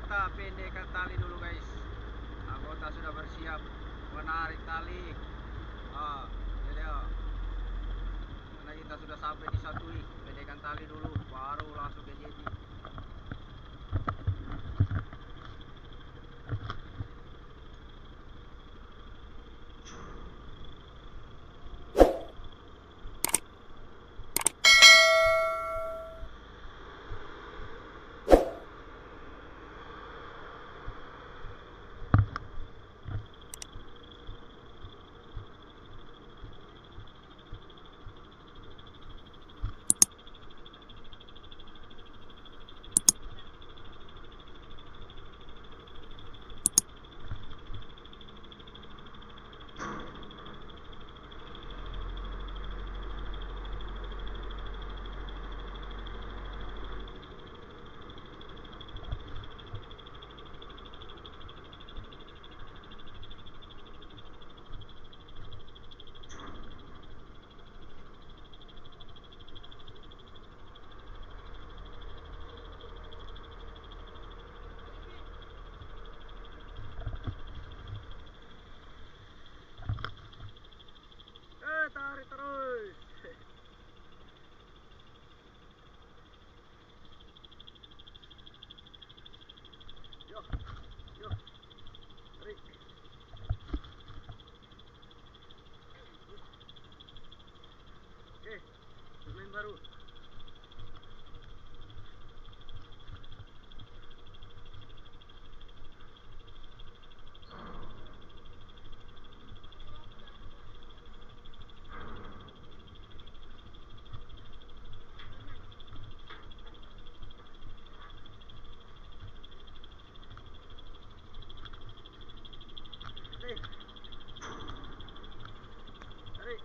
kita pendekkan tali dulu guys. Anggota sudah bersiap menarik tali. Jadi karena kita sudah sampai di Satui, pendekkan tali dulu baru langsung ke jeti. Tarik terus. Yo, yo, tarik. Oke, pemain baru. Tarik. Tarik.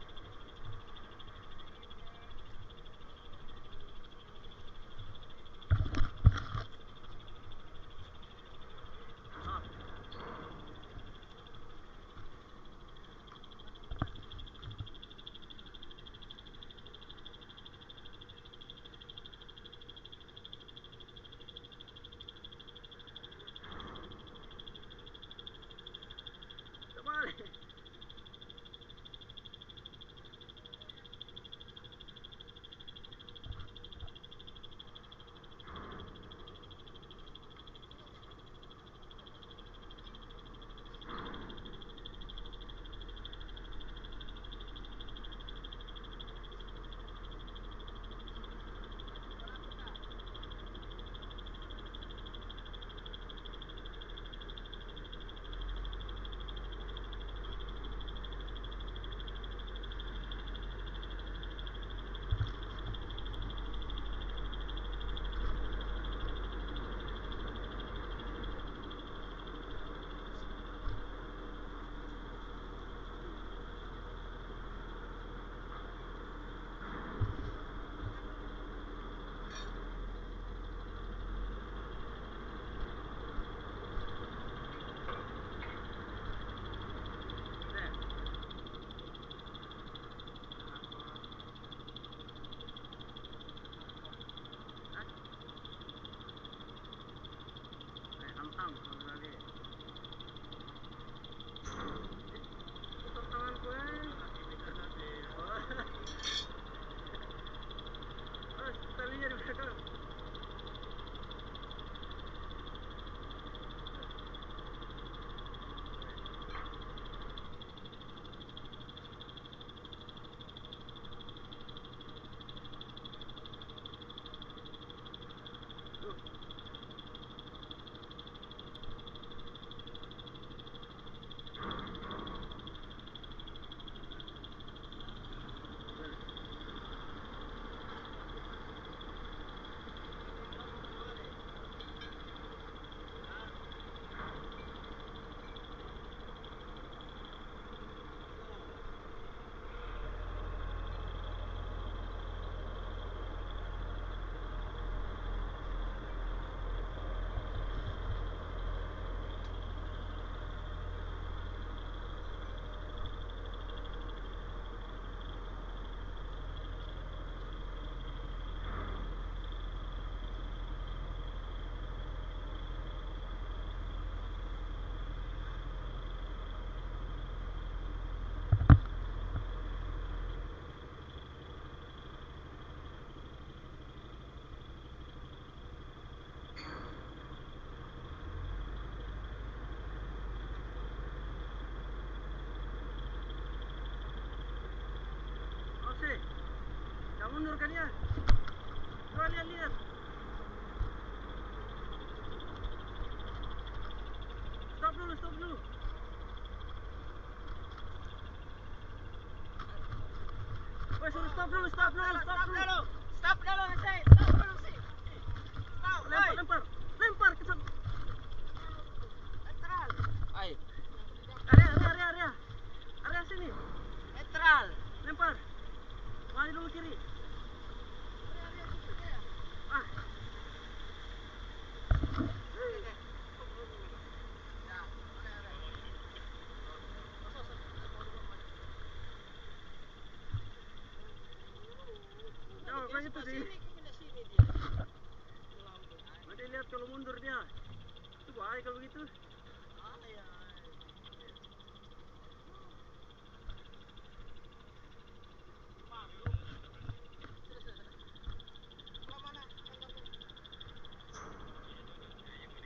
Terbalik. Hantang lagi. Putar tangan gue. Talinya di belakang. mundur kan ya? Coba lihat. Stop dulu. Woi, suruh stop dulu. Stop dulu sih. Stop, Lempar ke sana. netral. Ayo, Area sini. netral. Lempar. Maju dulu kiri. Ah. Jangan kayak gitu sih. Nanti lihat kalau mundur dia. Itu bahaya kalau begitu.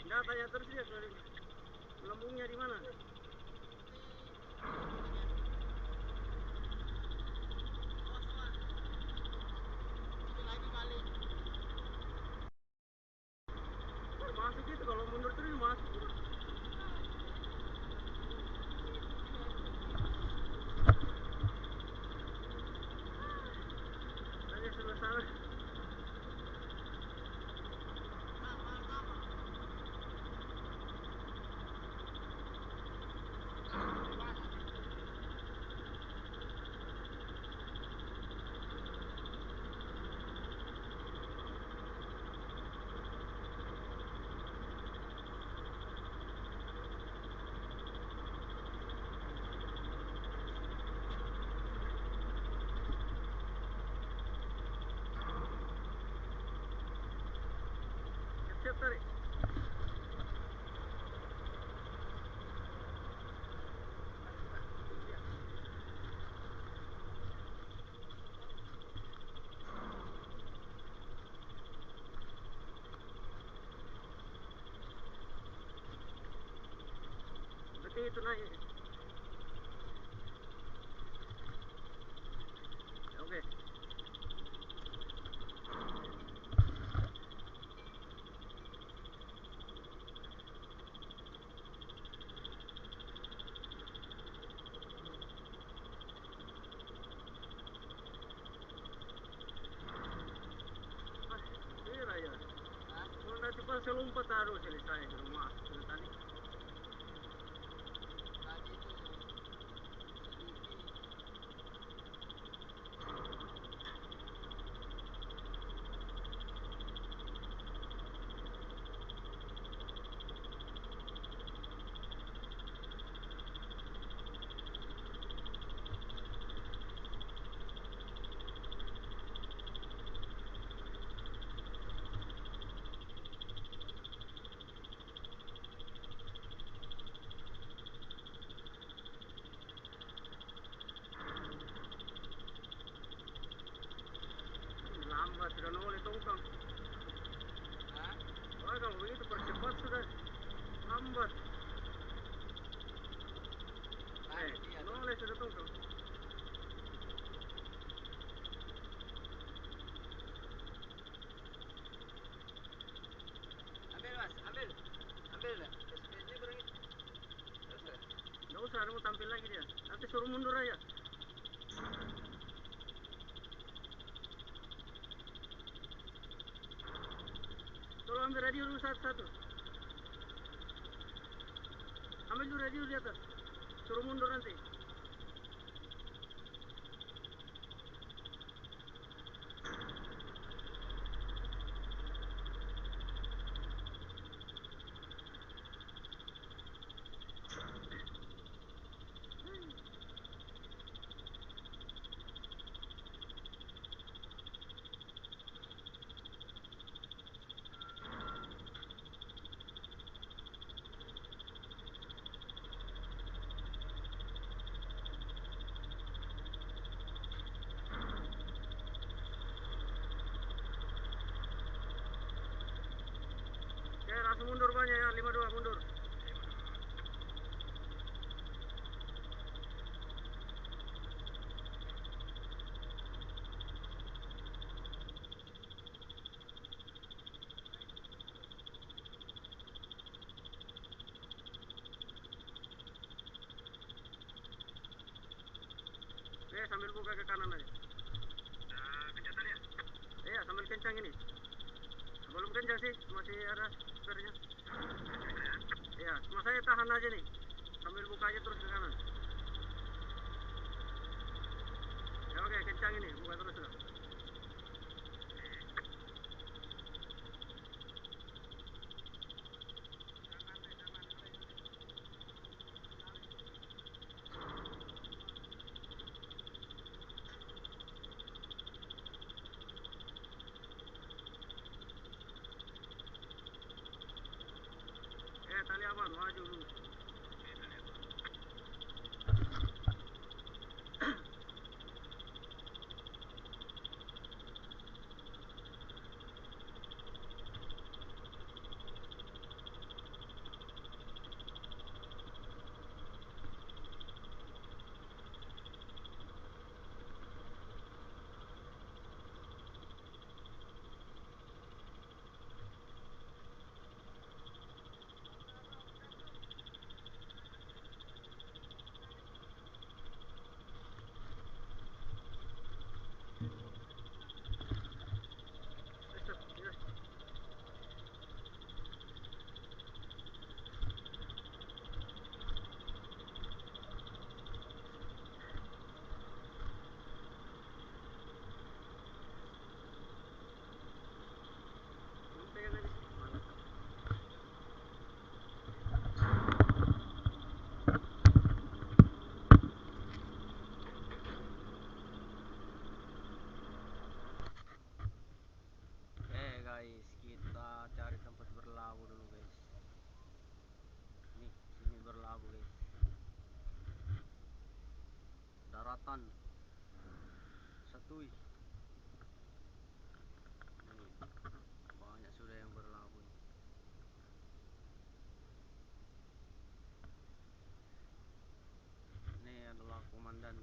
Enggak, tanya terus dia lambungnya di mana? Masuk itu kalau mundur terus masuk. Tanya sebelah sana. Siap tarik. Berarti itu naik. Ya, oke. Kira ya. Kalau nanti pas saya lompat taruh selesai di rumah. Sudah tadi. Lambat sudah noleh tongkang. Wah, kalau begitu percepat sudah. Lambat. Noleh sudah tongkang. Ambil dah. Speednya kurang itu. Nggak usah, ada mau tampil lagi dia. Nanti suruh mundur aja. Tolong ambil radio dulu satu-satu. Ambil dulu radio di atas. Suruh mundur nanti. Oke, langsung mundur banyak ya, 52 mundur. sambil buka ke kanan aja. Kencatan ya? Iya, sambil kencang ini. Sebelum kencang sih, masih ada spare-nya. Iya, cuma saya tahan aja nih. Sambil buka aja terus ke kanan. Ya oke, kencang ini, buka terus sudah. Tali aman, maju dulu. Guys, kita cari tempat berlabuh dulu guys. Nih, sini berlabuh guys. Daratan Satui. Nih, banyak sudah yang berlabuh nih. Ini adalah komandan